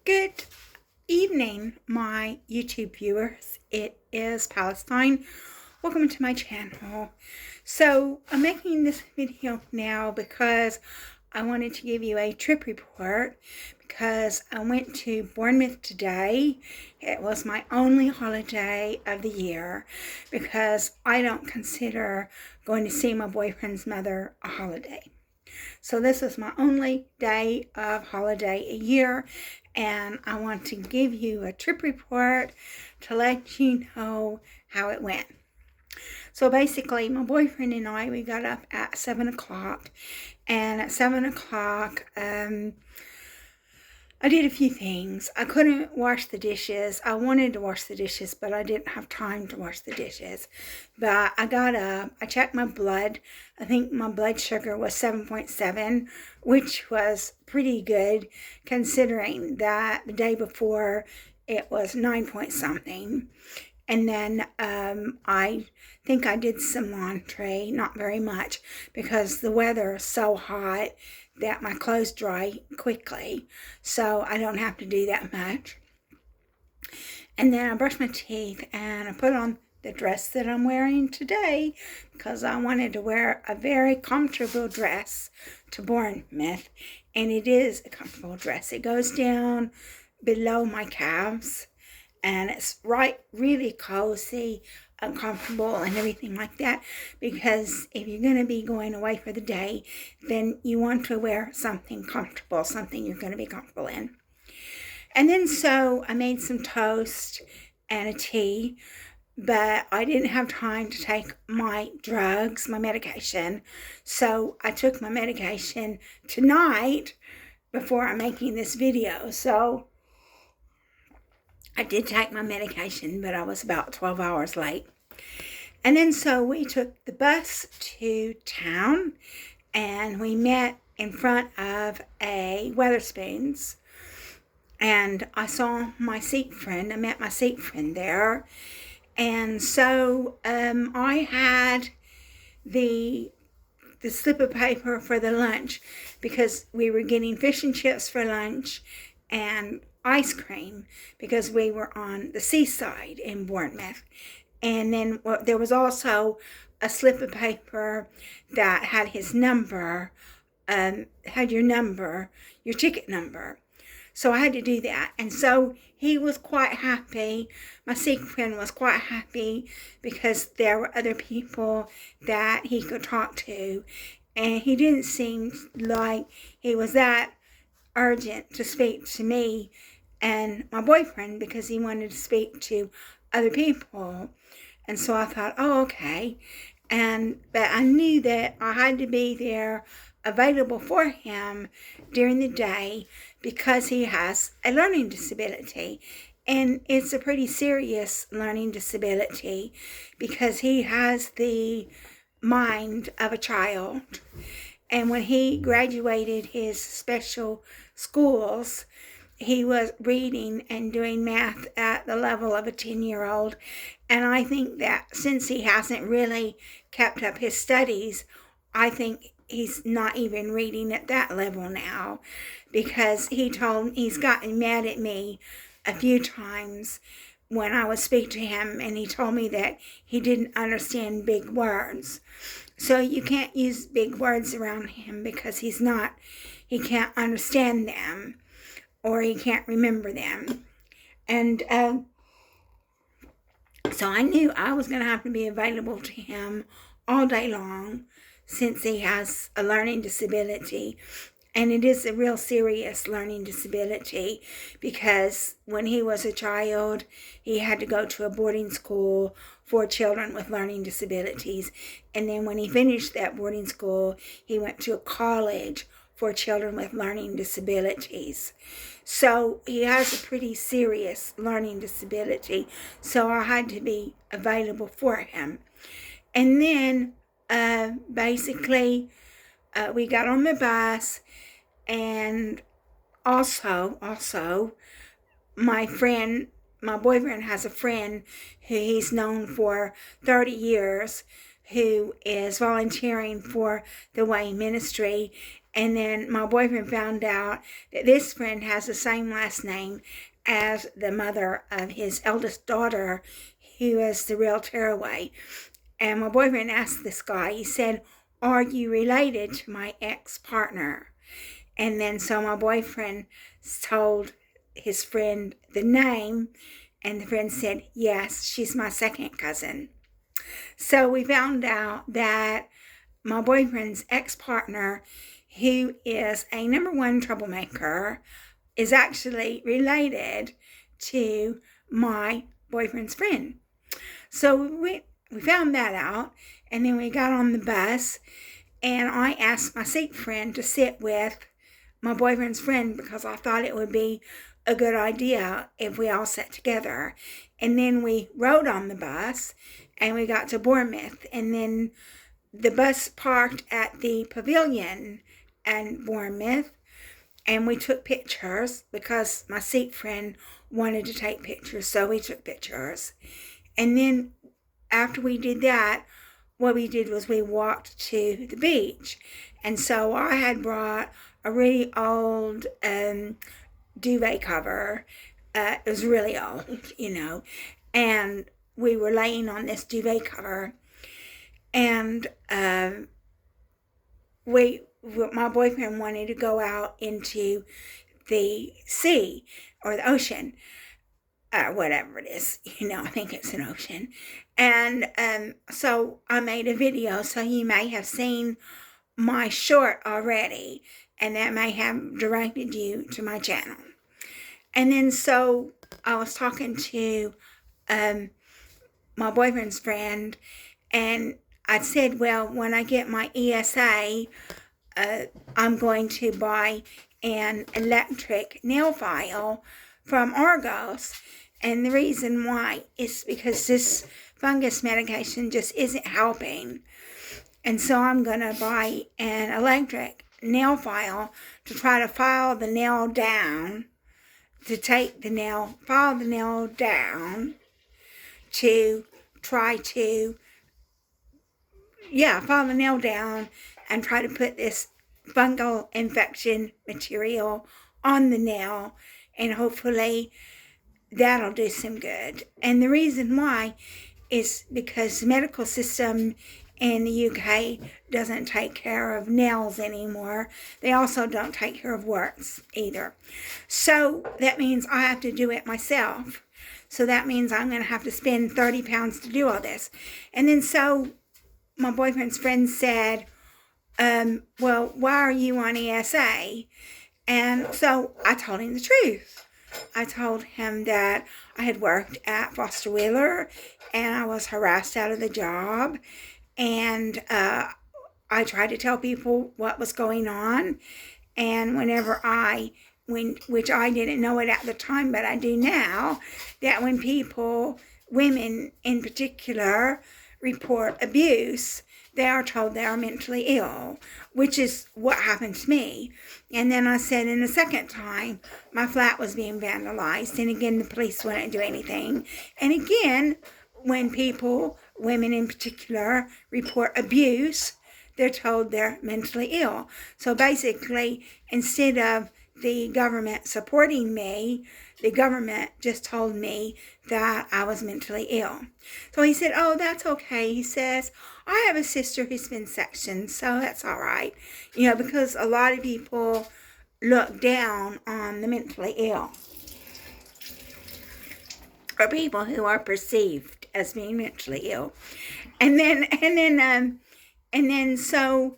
Good evening, my YouTube viewers. It is Palestine. Welcome to my channel. So I'm making this video now because I wanted to give you a trip report because I went to Bournemouth today. It was my only holiday of the year because I don't consider going to see my boyfriend's mother a holiday. So this is my only day of holiday a year, and I want to give you a trip report to let you know how it went. So basically, my boyfriend and I, we got up at 7 o'clock, and at 7 o'clock, I did a few things. I couldn't wash the dishes. I wanted to wash the dishes, but I didn't have time to wash the dishes. But I got up, I checked my blood. I think my blood sugar was 7.7, which was pretty good considering that the day before it was 9 point something. And then I think I did some laundry, not very much, because the weather is so hot that my clothes dry quickly, so I don't have to do that much. And then I brushed my teeth and I put on the dress that I'm wearing today because I wanted to wear a very comfortable dress to Bournemouth, and it is a comfortable dress. It goes down below my calves, and it's really cozy and comfortable and everything like that, because if you're going to be going away for the day, then you want to wear something comfortable, something you're going to be comfortable in. And then so I made some toast and a tea, but I didn't have time to take my drugs, my medication, so I took my medication tonight before I'm making this video. So I did take my medication, but I was about 12 hours late. And then so we took the bus to town, and we met in front of a Wetherspoons. And I saw my seat friend. I met my seat friend there. And so I had the slip of paper for the lunch because we were getting fish and chips for lunch and ice cream because we were on the seaside in Bournemouth. And then there was also a slip of paper that had his number, had your number, your ticket number. So I had to do that. And so he was quite happy. My seat friend was quite happy because there were other people that he could talk to. And he didn't seem like he was that urgent to speak to me and my boyfriend because he wanted to speak to other people. And so I thought, oh, okay. But I knew that I had to be there available for him during the day because he has a learning disability. And it's a pretty serious learning disability because he has the mind of a child. And when he graduated his special schools, he was reading and doing math at the level of a 10-year-old. And I think that since he hasn't really kept up his studies, I think he's not even reading at that level now, because he's gotten mad at me a few times when I would speak to him, and he told me that he didn't understand big words. So you can't use big words around him because he can't understand them, or he can't remember them. And so I knew I was going to have to be available to him all day long since he has a learning disability. And it is a real serious learning disability because when he was a child, he had to go to a boarding school for children with learning disabilities. And then when he finished that boarding school, he went to a college for children with learning disabilities. So he has a pretty serious learning disability. So I had to be available for him. And then basically we got on the bus, and also my boyfriend has a friend who he's known for 30 years who is volunteering for the Way Ministry, And then my boyfriend found out that this friend has the same last name as the mother of his eldest daughter, who is the real tearaway. And my boyfriend asked this guy, he said, "Are you related to my ex-partner?" And then so my boyfriend told his friend the name, and the friend said, "Yes, she's my second cousin." So we found out that my boyfriend's ex-partner, who is a #1 troublemaker, is actually related to my boyfriend's friend. So we found that out, and then we got on the bus, and I asked my seat friend to sit with my boyfriend's friend because I thought it would be a good idea if we all sat together. And then we rode on the bus, and we got to Bournemouth, and then the bus parked at the pavilion in Bournemouth, and we took pictures because my seat friend wanted to take pictures, so we took pictures. And then after we did that, what we did was we walked to the beach. And so I had brought a really old duvet cover. It was really old, and we were laying on this duvet cover, and my boyfriend wanted to go out into the sea or the ocean, whatever it is, I think it's an ocean. And so I made a video, so you may have seen my short already, and that may have directed you to my channel. And then so I was talking to my boyfriend's friend, and I said, well, when I get my ESA, I'm going to buy an electric nail file from Argos. And the reason why is because this fungus medication just isn't helping. And so I'm going to buy an electric nail file to try to file the nail down, to take the nail, file the nail down, to try to, file the nail down and try to put this fungal infection material on the nail, and hopefully that'll do some good. And the reason why is because the medical system in the UK doesn't take care of nails anymore. They also don't take care of warts either. So that means I have to do it myself. So that means I'm going to have to spend 30 pounds to do all this. And then so my boyfriend's friend said, well, why are you on ESA? And so I told him the truth. I told him that I had worked at Foster Wheeler and I was harassed out of the job. And I tried to tell people what was going on. And whenever which I didn't know it at the time, but I do now, that when people, women in particular, report abuse, they are told they are mentally ill, which is what happened to me. And then I said in the second time, my flat was being vandalized, and again, the police wouldn't do anything. And again, when people, women in particular, report abuse, they're told they're mentally ill. So basically, instead of the government supporting me, the government just told me that I was mentally ill. So he said, oh, that's okay. He says, I have a sister who's been sectioned, so that's all right. Because a lot of people look down on the mentally ill, or people who are perceived as being mentally ill. And then so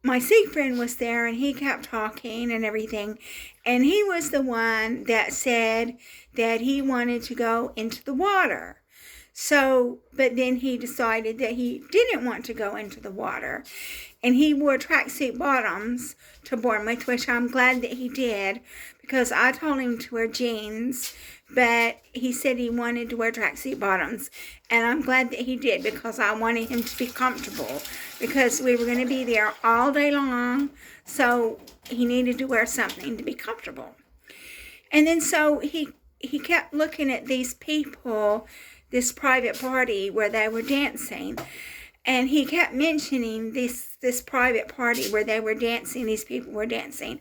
my seat friend was there, and he kept talking and everything, and he was the one that said that he wanted to go into the water. So, but then he decided that he didn't want to go into the water, and he wore tracksuit bottoms to Bournemouth, which I'm glad that he did, because I told him to wear jeans, but he said he wanted to wear tracksuit bottoms, and I'm glad that he did, because I wanted him to be comfortable, because we were going to be there all day long, so he needed to wear something to be comfortable. And then so he kept looking at these people, this private party where they were dancing, And he kept mentioning this private party where they were dancing, these people were dancing.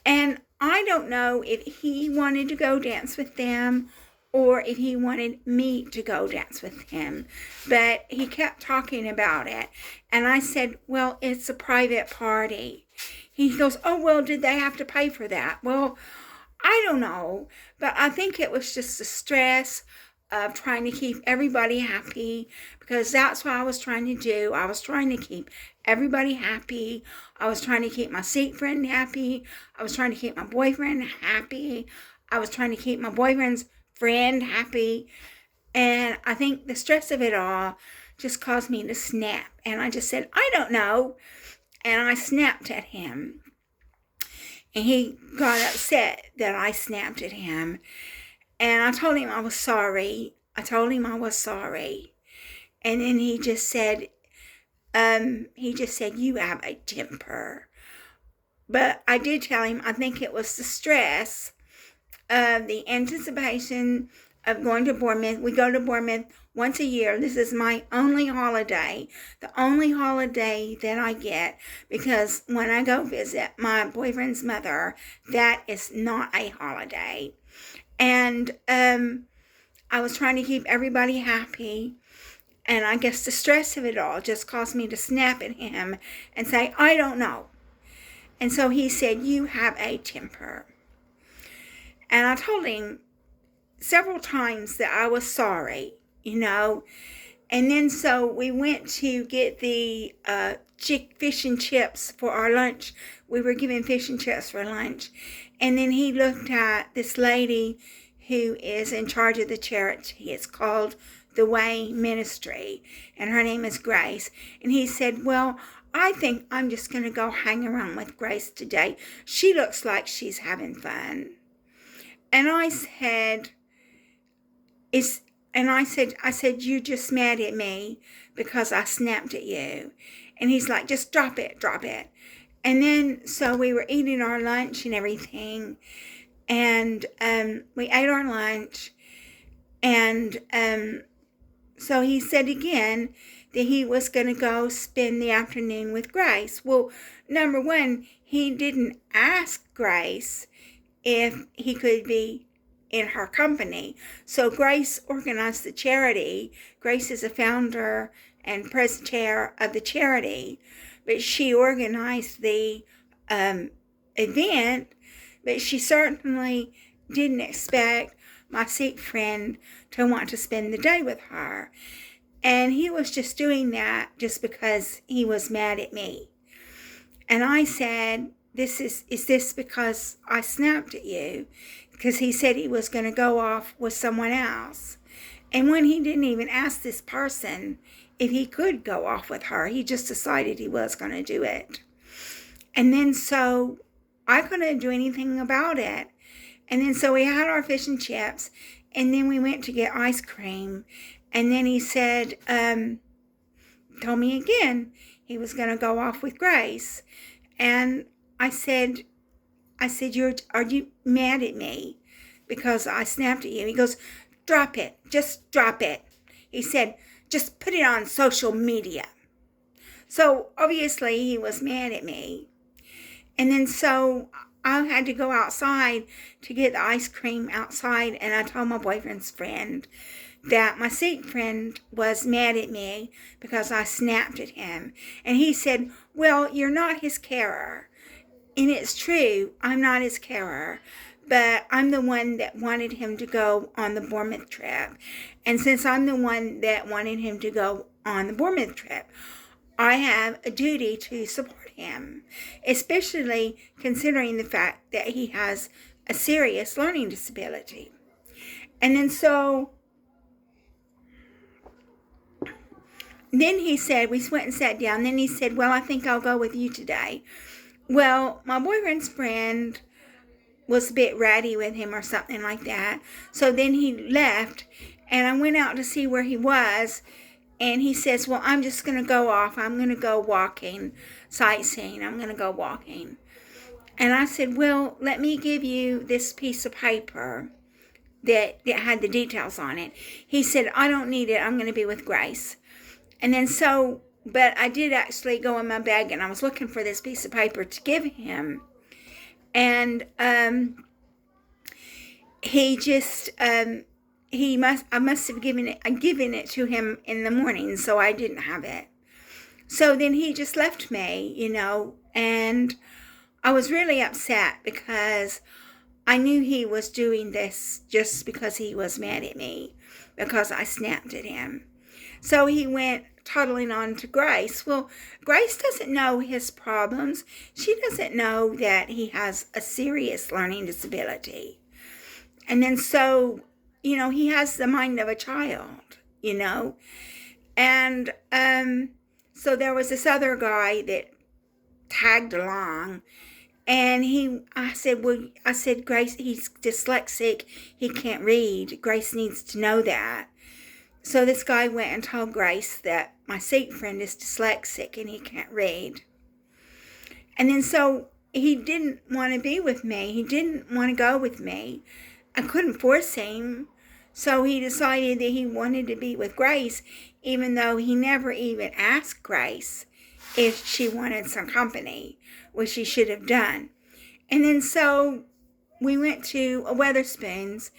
And I don't know if he wanted to go dance with them or if he wanted me to go dance with him. But he kept talking about it. And I said, well, it's a private party. He goes, oh, well, did they have to pay for that? Well, I don't know. But I think it was just the stress of trying to keep everybody happy, because that's what I was trying to do. I was trying to keep everybody happy. I was trying to keep my seat friend happy. I was trying to keep my boyfriend happy. I was trying to keep my boyfriend's friend happy. And I think the stress of it all just caused me to snap. And I just said, I don't know. And I snapped at him. And he got upset that I snapped at him. And I told him I was sorry. And then he just said, you have a temper. But I did tell him I think it was the stress of the anticipation of going to Bournemouth. We go to Bournemouth once a year. This is my only holiday, the only holiday that I get, because when I go visit my boyfriend's mother, that is not a holiday. And I was trying to keep everybody happy. And I guess the stress of it all just caused me to snap at him and say, I don't know. And so he said, you have a temper. And I told him several times that I was sorry, And then so we went to get the fish and chips for our lunch. We were given fish and chips for lunch. And then he looked at this lady who is in charge of the charity. It's called The Way Ministry, and her name is Grace. And he said, well, I think I'm just going to go hang around with Grace today. She looks like she's having fun. And I said, I said, you just mad at me because I snapped at you. And he's like, just drop it. And then, so we were eating our lunch and everything. And we ate our lunch. And so he said again that he was going to go spend the afternoon with Grace. Well, number one, he didn't ask Grace if he could be in her company. So Grace organized the charity. Grace is a founder and president of the charity, but she organized the event, but she certainly didn't expect my Sikh friend to want to spend the day with her. And he was just doing that just because he was mad at me. And I said, is this because I snapped at you? Because he said he was going to go off with someone else. And when he didn't even ask this person if he could go off with her, he just decided he was going to do it. And then so I couldn't do anything about it. And then so we had our fish and chips, and then we went to get ice cream. And then he said, told me again he was going to go off with Grace. And I said, are you mad at me because I snapped at you? He goes, drop it. Just drop it. He said, just put it on social media. So obviously he was mad at me. And then so I had to go outside to get the ice cream outside. And I told my boyfriend's friend that my Sikh friend was mad at me because I snapped at him. And he said, well, you're not his carer. And it's true, I'm not his carer, but I'm the one that wanted him to go on the Bournemouth trip. And since I'm the one that wanted him to go on the Bournemouth trip, I have a duty to support him, especially considering the fact that he has a serious learning disability. And then so, then he said, we went and sat down, then he said, well, I think I'll go with you today. Well, my boyfriend's friend was a bit ratty with him or something like that. So then he left, and I went out to see where he was, and he says, well, I'm just going to go off. I'm going to go walking, sightseeing. I'm going to go walking. And I said, well, let me give you this piece of paper that had the details on it. He said, I don't need it. I'm going to be with Grace. And then so But I did actually go in my bag and I was looking for this piece of paper to give him. And he just I must have given it to him in the morning, so I didn't have it. So then he just left me, and I was really upset because I knew he was doing this just because he was mad at me, because I snapped at him. So he went toddling on to Grace. Well, Grace doesn't know his problems. She doesn't know that he has a serious learning disability. And then so, he has the mind of a child, And so there was this other guy that tagged along. And I said, Grace, he's dyslexic. He can't read. Grace needs to know that. So this guy went and told Grace that my seat friend is dyslexic and he can't read. And then so he didn't want to be with me. He didn't want to go with me. I couldn't force him. So he decided that he wanted to be with Grace, even though he never even asked Grace if she wanted some company, which he should have done. And then so we went to a Weatherspoons,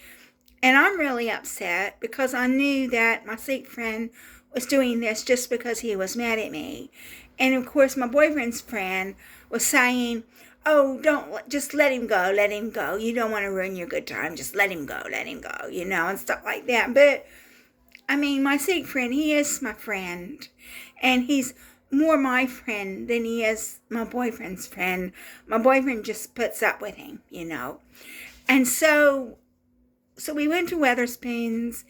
and I'm really upset because I knew that my seat friend was doing this just because he was mad at me. And of course, my boyfriend's friend was saying, oh, just let him go. You don't want to ruin your good time. Just let him go, and stuff like that. But, I mean, my seat friend, he is my friend. And he's more my friend than he is my boyfriend's friend. My boyfriend just puts up with him, And so we went to Weatherspoons,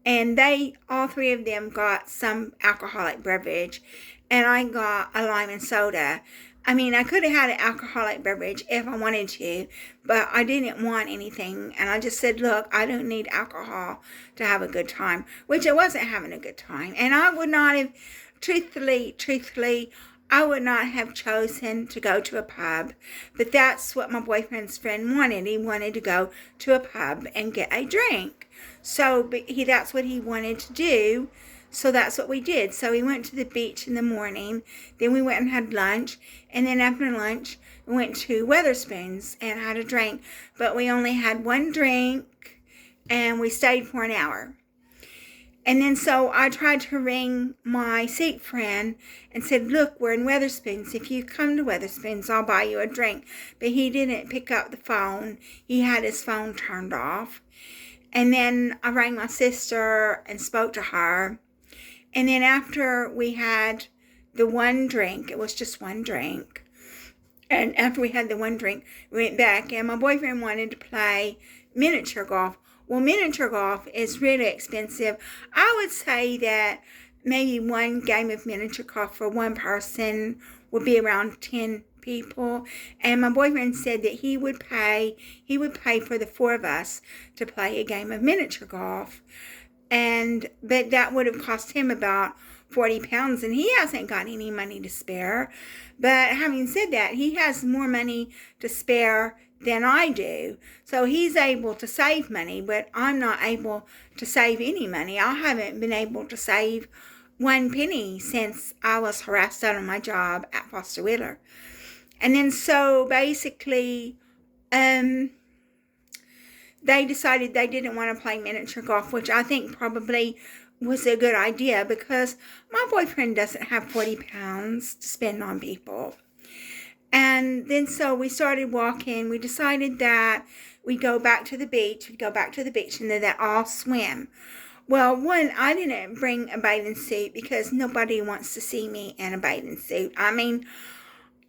and all three of them got some alcoholic beverage, and I got a lime and soda. I mean, I could have had an alcoholic beverage if I wanted to, but I didn't want anything. And I just said, look, I don't need alcohol to have a good time, which I wasn't having a good time. And I would not have, truthfully, I would not have chosen to go to a pub. But that's what my boyfriend's friend wanted. He wanted to go to a pub and get a drink. So that's what he wanted to do. So that's what we did. So we went to the beach in the morning. Then we went and had lunch. And then after lunch, we went to Weatherspoons and had a drink. But we only had one drink, and we stayed for an hour. And then so I tried to ring my seat friend and said, look, we're in Weatherspoons. If you come to Weatherspoons, I'll buy you a drink. But he didn't pick up the phone. He had his phone turned off. And then I rang my sister and spoke to her. And then after we had the one drink, it was just one drink. And after we had the one drink, we went back, and my boyfriend wanted to play miniature golf. Well, miniature golf is really expensive. I would say that maybe one game of miniature golf for one person would be around 10 people. And my boyfriend said that he would pay for the four of us to play a game of miniature golf. But that would have cost him about 40 pounds, and he hasn't got any money to spare. But having said that, he has more money to spare than I do. So he's able to save money, but I'm not able to save any money. I haven't been able to save one penny since I was harassed out of my job at Foster Wheeler. And then so basically, they decided they didn't want to play miniature golf, which I think probably was a good idea because my boyfriend doesn't have 40 pounds to spend on people. And then so we started walking. We decided that we'd go back to the beach. And then that all swim. Well, one, I didn't bring a bathing suit because nobody wants to see me in a bathing suit. I mean,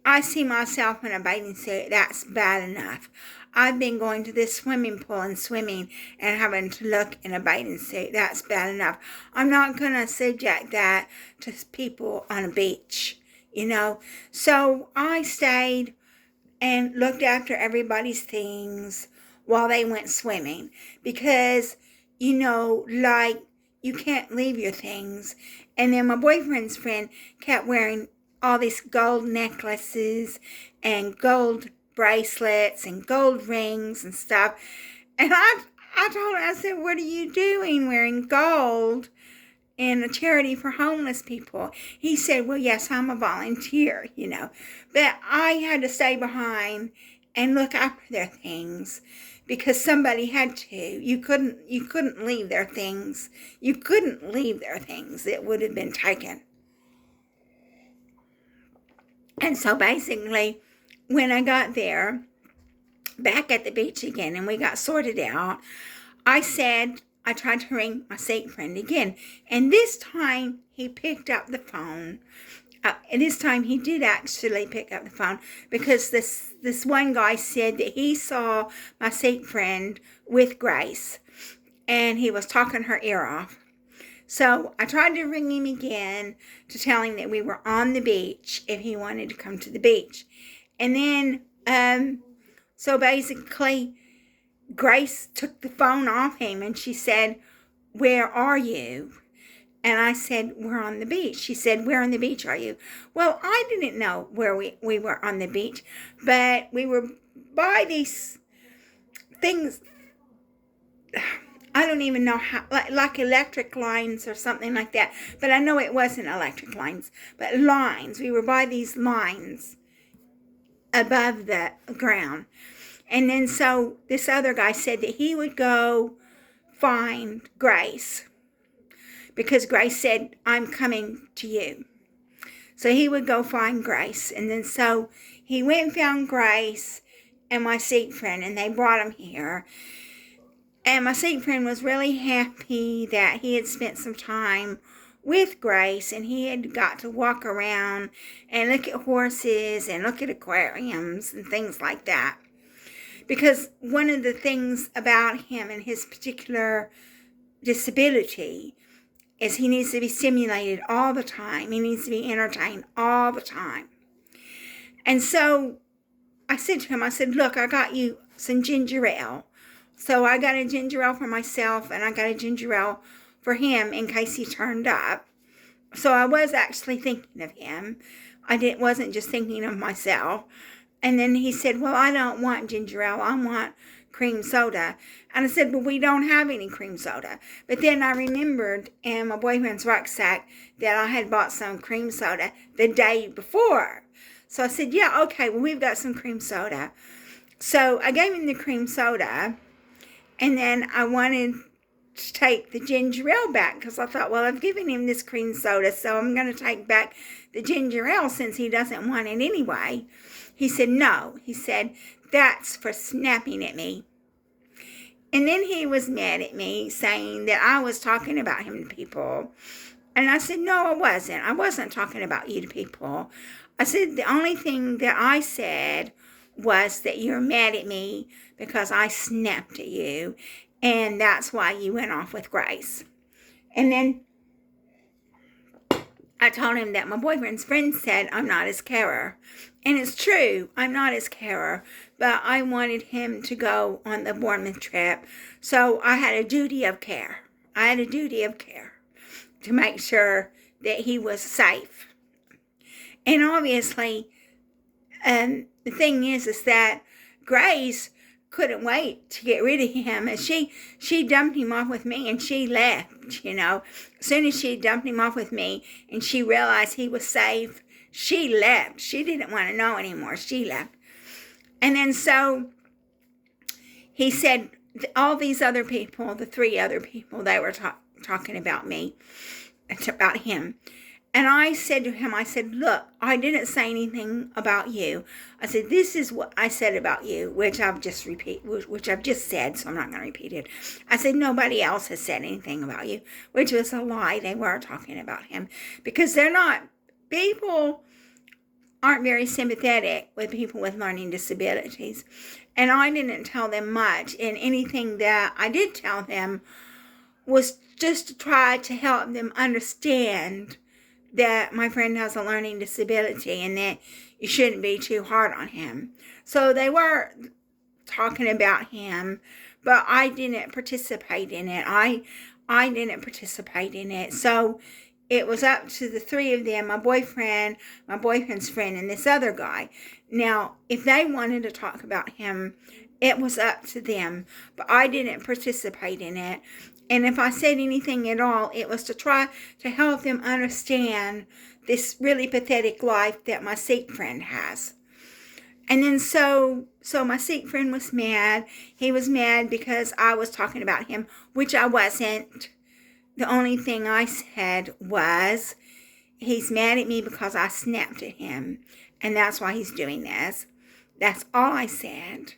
I see myself in a bathing suit. That's bad enough. I've been going to this swimming pool and swimming and having to look in a bathing suit. That's bad enough. I'm not going to subject that to people on a beach, So I stayed and looked after everybody's things while they went swimming because, like, you can't leave your things. And then my boyfriend's friend kept wearing all these gold necklaces and gold bracelets and gold rings and stuff. And I told her, I said, what are you doing wearing gold? in a charity for homeless people. He said, well, yes, I'm a volunteer, but I had to stay behind and look after their things because somebody had to. You couldn't leave their things. You couldn't leave their things. It would have been taken. And so basically, when I got there, back at the beach again, and we got sorted out, I tried to ring my state friend again. And this time, he picked up the phone. And this time, he did actually pick up the phone because this one guy said that he saw my state friend with Grace. And he was talking her ear off. So I tried to ring him again to tell him that we were on the beach if he wanted to come to the beach. And then, so basically, Grace took the phone off him and she said, where are you? And I said, we're on the beach. She said, where on the beach are you? Well, I didn't know where we were on the beach, but we were by these things, I don't even know how, like electric lines or something like that. But I know it wasn't electric lines, but lines. We were by these lines above the ground. And then so this other guy said that he would go find Grace because Grace said, I'm coming to you. So he would go find Grace. And then so he went and found Grace and my seat friend, and they brought him here. And my seat friend was really happy that he had spent some time with Grace and he had got to walk around and look at horses and look at aquariums and things like that. Because one of the things about him and his particular disability is he needs to be stimulated all the time. He needs to be entertained all the time. And so I said to him, I said, look, I got you some ginger ale. So I got a ginger ale for myself and I got a ginger ale for him in case he turned up. So I was actually thinking of him. I wasn't just thinking of myself. And then he said, well, I don't want ginger ale. I want cream soda. And I said, well, we don't have any cream soda. But then I remembered in my boyfriend's rucksack that I had bought some cream soda the day before. So I said, yeah, okay, well, we've got some cream soda. So I gave him the cream soda. And then I wanted to take the ginger ale back because I thought, well, I've given him this cream soda, so I'm going to take back the ginger ale since he doesn't want it anyway. He said, no. He said, that's for snapping at me. And then he was mad at me, saying that I was talking about him to people. And I said, no, I wasn't. I wasn't talking about you to people. I said, the only thing that I said was that you're mad at me because I snapped at you, and that's why you went off with Grace. And then I told him that my boyfriend's friend said I'm not his carer. And it's true, I'm not his carer, but I wanted him to go on the Bournemouth trip, so I had a duty of care. I had a duty of care to make sure that he was safe. And obviously, the thing is that Grace couldn't wait to get rid of him. And she dumped him off with me and she left, As soon as she dumped him off with me and she realized he was safe, she left. She didn't want to know anymore. She left. And then so he said, all these other people, the 3 other people, they were talking about me, about him. And I said to him, I said, look, I didn't say anything about you. I said, this is what I said about you, which I've just said, so I'm not going to repeat it. I said, nobody else has said anything about you, which was a lie. They were talking about him because people aren't very sympathetic with people with learning disabilities. And I didn't tell them much. And anything that I did tell them was just to try to help them understand that my friend has a learning disability and that you shouldn't be too hard on him. So they were talking about him, but I didn't participate in it. I didn't participate in it. So it was up to the 3 of them, my boyfriend's friend, and this other guy. Now, if they wanted to talk about him It was up to them, but I didn't participate in it. And if I said anything at all, it was to try to help them understand this really pathetic life that my Sikh friend has. And then so my Sikh friend was mad. He was mad because I was talking about him, which I wasn't. The only thing I said was, he's mad at me because I snapped at him, and that's why he's doing this. That's all I said.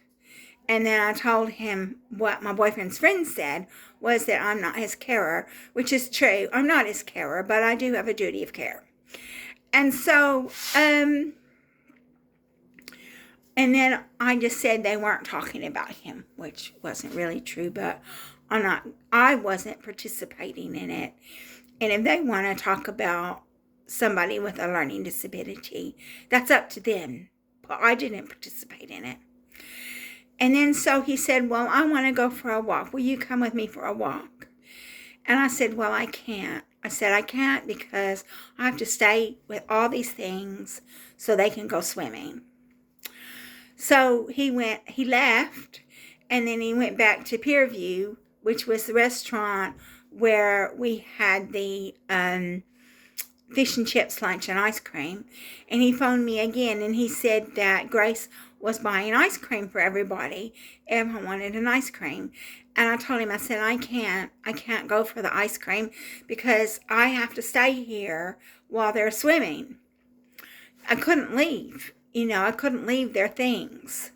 And then I told him what my boyfriend's friend said was that I'm not his carer, which is true. I'm not his carer, but I do have a duty of care. And so, and then I just said they weren't talking about him, which wasn't really true, but I wasn't participating in it. And if they want to talk about somebody with a learning disability, that's up to them. But I didn't participate in it. And then so he said, well, I want to go for a walk. Will you come with me for a walk? And I said, well, I can't. I said, I can't because I have to stay with all these things so they can go swimming. So he left, and then he went back to Pierview, which was the restaurant where we had the fish and chips lunch and ice cream. And he phoned me again, and he said that Grace was buying ice cream for everybody. Everyone wanted an ice cream. And I told him, I said, I can't go for the ice cream because I have to stay here while they're swimming. I couldn't leave. I couldn't leave their things.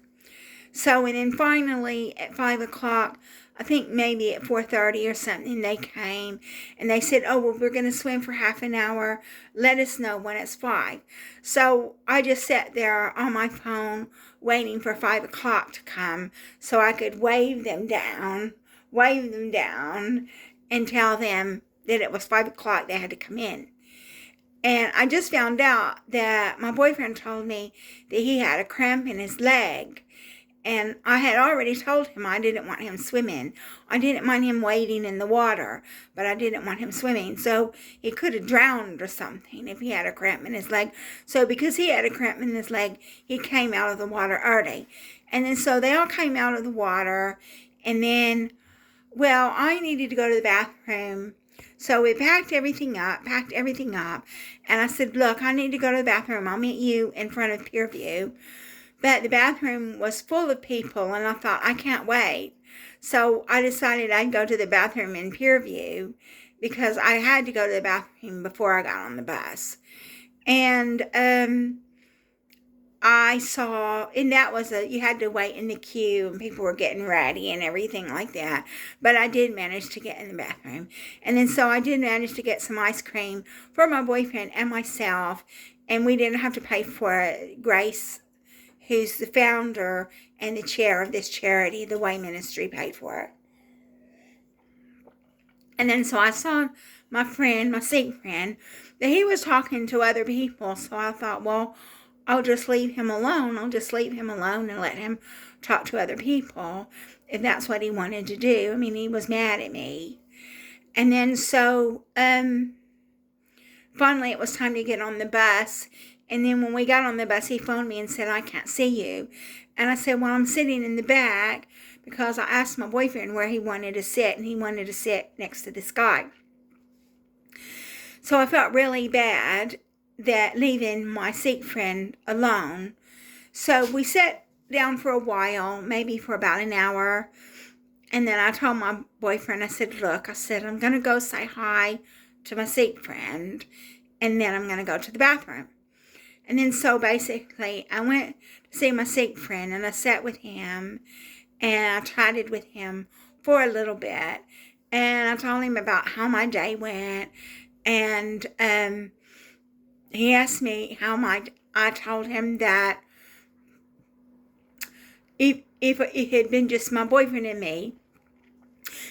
So, and then finally at 5 o'clock, I think maybe at 4:30 or something, they came and they said, oh, well, we're going to swim for half an hour. Let us know when it's 5. So I just sat there on my phone waiting for 5 o'clock to come so I could wave them down and tell them that it was 5 o'clock, they had to come in. And I just found out that my boyfriend told me that he had a cramp in his leg. And I had already told him I didn't want him swimming. I didn't mind him wading in the water, but I didn't want him swimming. So he could have drowned or something if he had a cramp in his leg. So because he had a cramp in his leg, he came out of the water early. And then so they all came out of the water. And then, well, I needed to go to the bathroom. So we packed everything up. And I said, look, I need to go to the bathroom. I'll meet you in front of Pierview. But the bathroom was full of people, and I thought, I can't wait. So I decided I'd go to the bathroom in Pierview because I had to go to the bathroom before I got on the bus. And I saw, and that was you had to wait in the queue, and people were getting ready and everything like that. But I did manage to get in the bathroom. And then so I did manage to get some ice cream for my boyfriend and myself, and we didn't have to pay for it. Grace, who's the founder and the chair of this charity, the Way Ministry, paid for it. And then so I saw my Sikh friend, that he was talking to other people. So I thought, well, I'll just leave him alone. And let him talk to other people if that's what he wanted to do. I mean, he was mad at me. And then so finally it was time to get on the bus. And then when we got on the bus, he phoned me and said, I can't see you. And I said, well, I'm sitting in the back because I asked my boyfriend where he wanted to sit, and he wanted to sit next to this guy. So I felt really bad that leaving my Sikh friend alone. So we sat down for a while, maybe for about an hour. And then I told my boyfriend, I said, look, I'm going to go say hi to my Sikh friend, and then I'm going to go to the bathroom. And then so basically I went to see my Sikh friend, and I sat with him, and I chatted with him for a little bit. And I told him about how my day went. And he asked me I told him that if it had been just my boyfriend and me,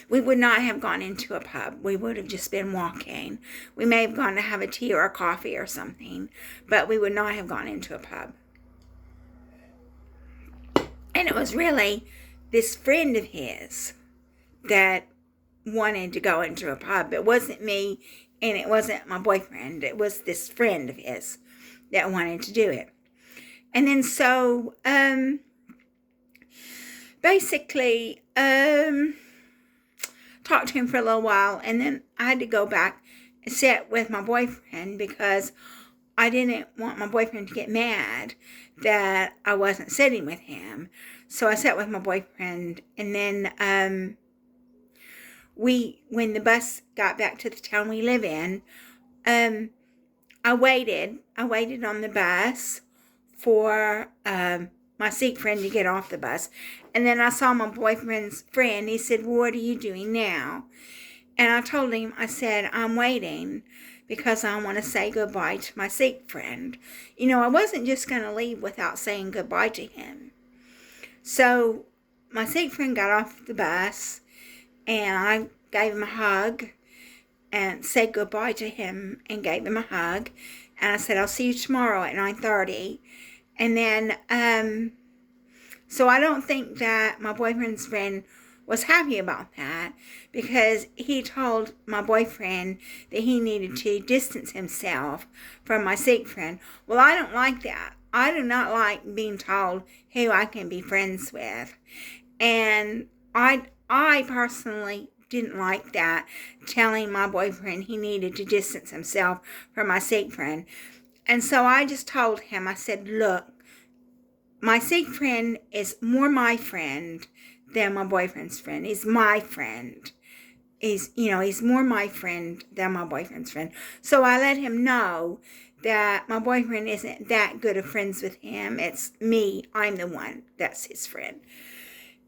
we would not have gone into a pub. We would have just been walking. We may have gone to have a tea or a coffee or something, but we would not have gone into a pub. And it was really this friend of his that wanted to go into a pub. It wasn't me, and it wasn't my boyfriend. It was this friend of his that wanted to do it. And then so, basically, talked to him for a little while, and then I had to go back and sit with my boyfriend because I didn't want my boyfriend to get mad that I wasn't sitting with him. So I sat with my boyfriend, and then when the bus got back to the town we live in, I waited on the bus for my Sikh friend to get off the bus. And then I saw my boyfriend's friend. He said, well, what are you doing now? And I told him, I said, I'm waiting because I want to say goodbye to my Sikh friend. You know, I wasn't just going to leave without saying goodbye to him. So my Sikh friend got off the bus, and I gave him a hug and said goodbye to him and gave him a hug. And I said, I'll see you tomorrow at 9:30. And then, so I don't think that my boyfriend's friend was happy about that, because he told my boyfriend that he needed to distance himself from my Sikh friend. Well, I don't like that. I do not like being told who I can be friends with. And I personally didn't like that, telling my boyfriend he needed to distance himself from my Sikh friend. And so I just told him, I said, look, my Sikh friend is more my friend than my boyfriend's friend. He's my friend. He's more my friend than my boyfriend's friend. So I let him know that my boyfriend isn't that good of friends with him. It's me. I'm the one that's his friend.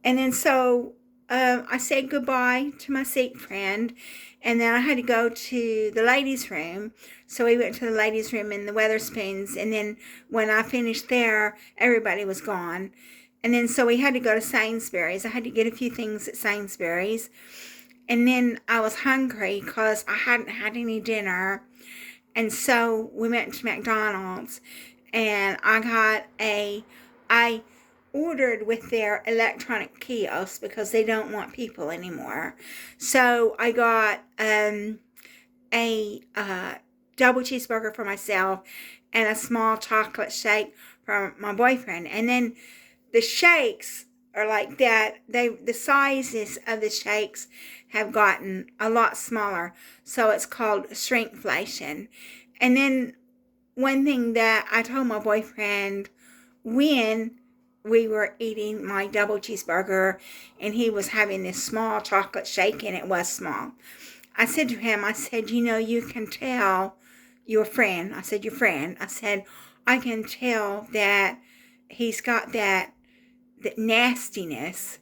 And then so I said goodbye to my Sikh friend, and then I had to go to the ladies' room. So we went to the ladies' room in the Weatherspoons, and then when I finished there, everybody was gone. And then so we had to go to Sainsbury's. I had to get a few things at Sainsbury's. And then I was hungry because I hadn't had any dinner. And so we went to McDonald's, and I ordered with their electronic kiosk because they don't want people anymore. So I got a double cheeseburger for myself and a small chocolate shake for my boyfriend. And then the shakes are like that. The sizes of the shakes have gotten a lot smaller. So it's called shrinkflation. And then one thing that I told my boyfriend when we were eating my double cheeseburger and he was having this small chocolate shake, and it was small, I said to him, I said, you can tell your friend. I said, your friend. I said, I can tell that he's got that nastiness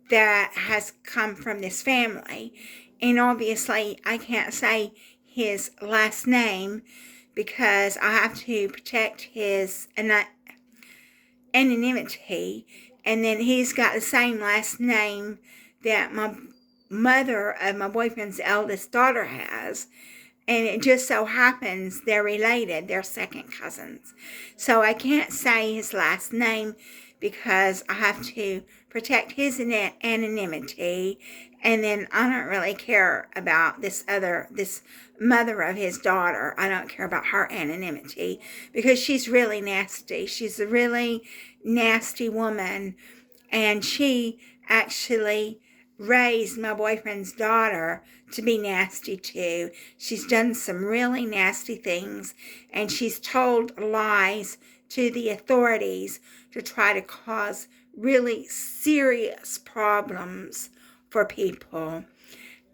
that has come from this family. And obviously I can't say his last name because I have to protect his anonymity. And then he's got the same last name that my mother of my boyfriend's eldest daughter has. And it just so happens they're related. They're second cousins. So I can't say his last name because I have to protect his anonymity. And then I don't really care about this mother of his daughter. I don't care about her anonymity because she's really nasty. She's a really nasty woman. And she actually raised my boyfriend's daughter to be nasty too. She's done some really nasty things, and she's told lies to the authorities to try to cause really serious problems for people.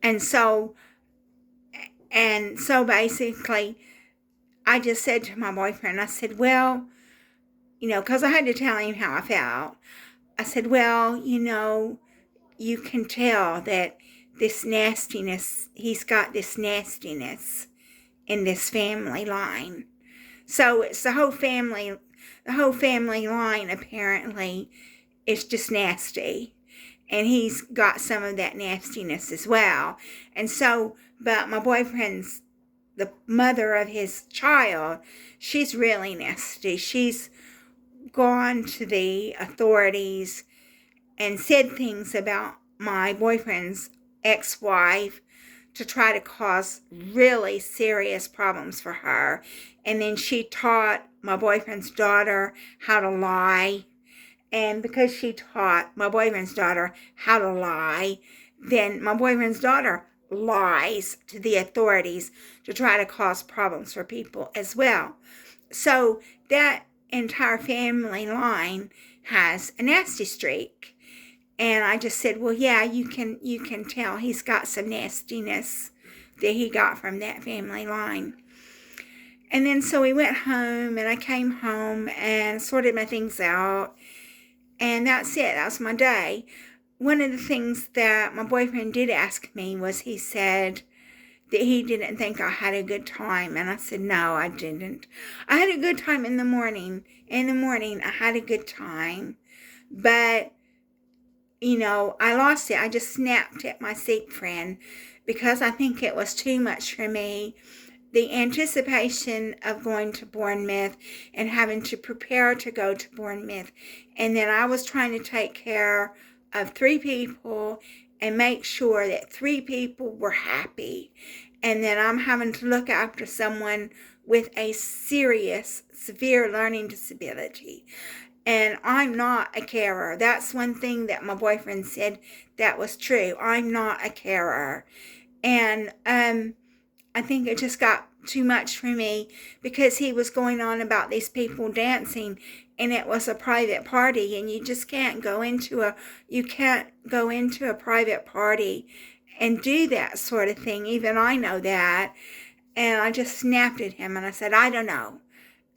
And so basically I just said to my boyfriend, I said, well, because I had to tell him how I felt. I said, well, you can tell that this nastiness, he's got this nastiness in this family line. So it's the whole family line apparently is just nasty. And he's got some of that nastiness as well. And so, but my boyfriend's, the mother of his child, she's really nasty. She's gone to the authorities and said things about my boyfriend's ex-wife to try to cause really serious problems for her. And then she taught my boyfriend's daughter how to lie. And because she taught my boyfriend's daughter how to lie, then my boyfriend's daughter lies to the authorities to try to cause problems for people as well. So that entire family line has a nasty streak. And I just said, well, yeah, you can tell he's got some nastiness that he got from that family line. And then so we went home, and I came home and sorted my things out. And that's it. That was my day. One of the things that my boyfriend did ask me was, he said that he didn't think I had a good time. And I said, no, I didn't. I had a good time in the morning. In the morning, I had a good time. But, I lost it. I just snapped at my sick friend because I think it was too much for me. The anticipation of going to Bournemouth and having to prepare to go to Bournemouth. And then I was trying to take care of 3 people and make sure that 3 people were happy. And then I'm having to look after someone with a serious, severe learning disability. And I'm not a carer. That's one thing that my boyfriend said that was true. I'm not a carer. And I think it just got too much for me because he was going on about these people dancing, and it was a private party, and you just can't go into a private party and do that sort of thing. Even I know that. And I just snapped at him, and I said, I don't know.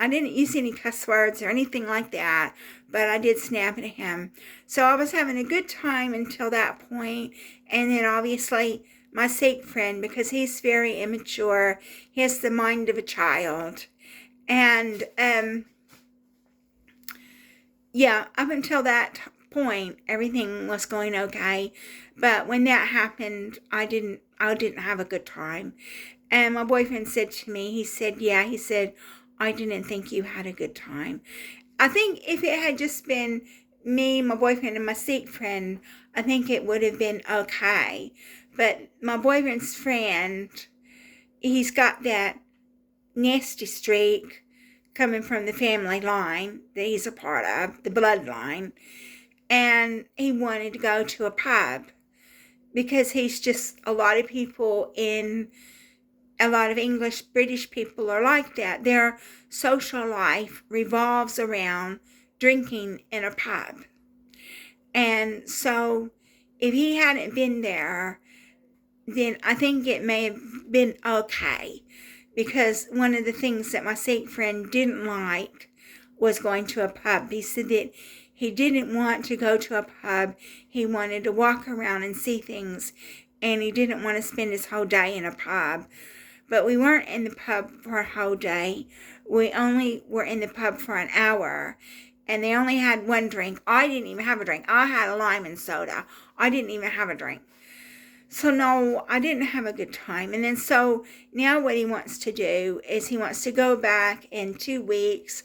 I didn't use any cuss words or anything like that, but I did snap at him. So I was having a good time until that point, and then obviously my sick friend, because he's very immature, he has the mind of a child, and up until that point, everything was going okay, but when that happened, I didn't have a good time. And my boyfriend said to me, he said, I didn't think you had a good time. I think if it had just been me, my boyfriend, and my sick friend, I think it would have been okay. But my boyfriend's friend, he's got that nasty streak coming from the family line that he's a part of, the bloodline. And he wanted to go to a pub because he's just, a lot of English, British people are like that. Their social life revolves around drinking in a pub. And so if he hadn't been there, then I think it may have been okay. Because one of the things that my sick friend didn't like was going to a pub. He said that he didn't want to go to a pub. He wanted to walk around and see things. And he didn't want to spend his whole day in a pub. But we weren't in the pub for a whole day. We only were in the pub for an hour. And they only had one drink. I didn't even have a drink. I had a lime and soda. I didn't even have a drink. So no, I didn't have a good time. And then so now what he wants to do is he wants to go back in 2 weeks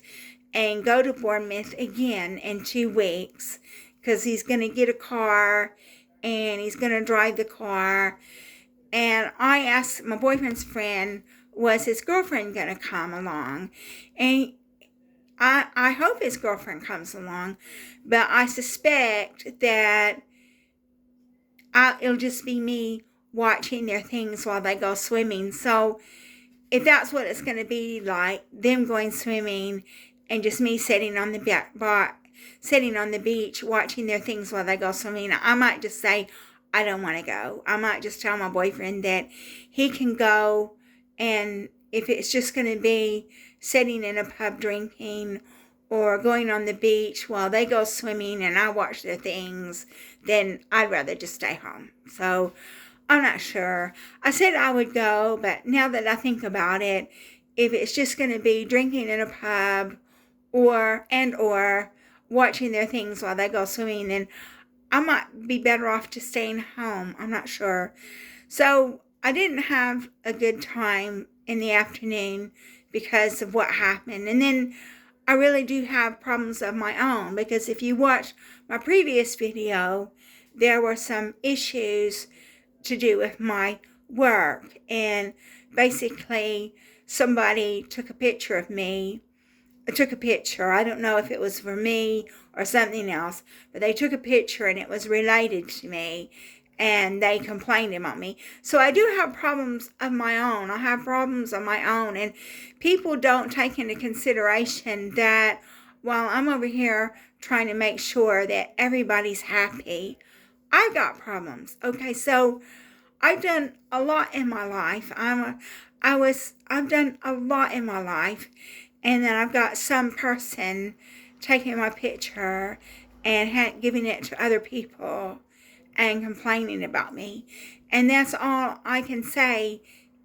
and go to Bournemouth again in 2 weeks. Because he's going to get a car and he's going to drive the car. And I asked my boyfriend's friend, was his girlfriend going to come along? And I hope his girlfriend comes along, but I suspect that it'll just be me watching their things while they go swimming. So if that's what it's going to be like, them going swimming and just me sitting on the beach watching their things while they go swimming, I might just say, I don't want to go. I might just tell my boyfriend that he can go, and if it's just going to be sitting in a pub drinking or going on the beach while they go swimming and I watch their things, then I'd rather just stay home. So I'm not sure. I said I would go, but now that I think about it, if it's just going to be drinking in a pub or watching their things while they go swimming, then I might be better off just staying home. I'm not sure. So I didn't have a good time in the afternoon because of what happened. And then I really do have problems of my own, because if you watch my previous video, there were some issues to do with my work. And basically somebody took a picture of me took a picture. I don't know if it was for me or something else, but they took a picture and it was related to me, and they complained about me. So I do have problems of my own. I have problems of my own, and people don't take into consideration that while I'm over here trying to make sure that everybody's happy, I've got problems. Okay, so I've done a lot in my life. I've done a lot in my life, and then I've got some person taking my picture and giving it to other people and complaining about me. And that's all I can say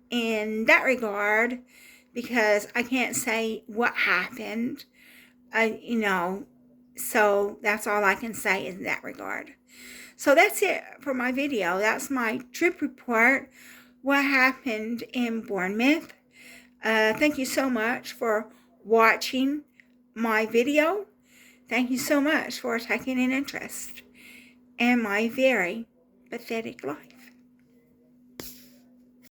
in that regard, because I can't say what happened, so that's all I can say in that regard. So that's it for my video. That's my trip report, what happened in Bournemouth. Thank you so much for watching my video. Thank you so much for taking an interest in my very pathetic life.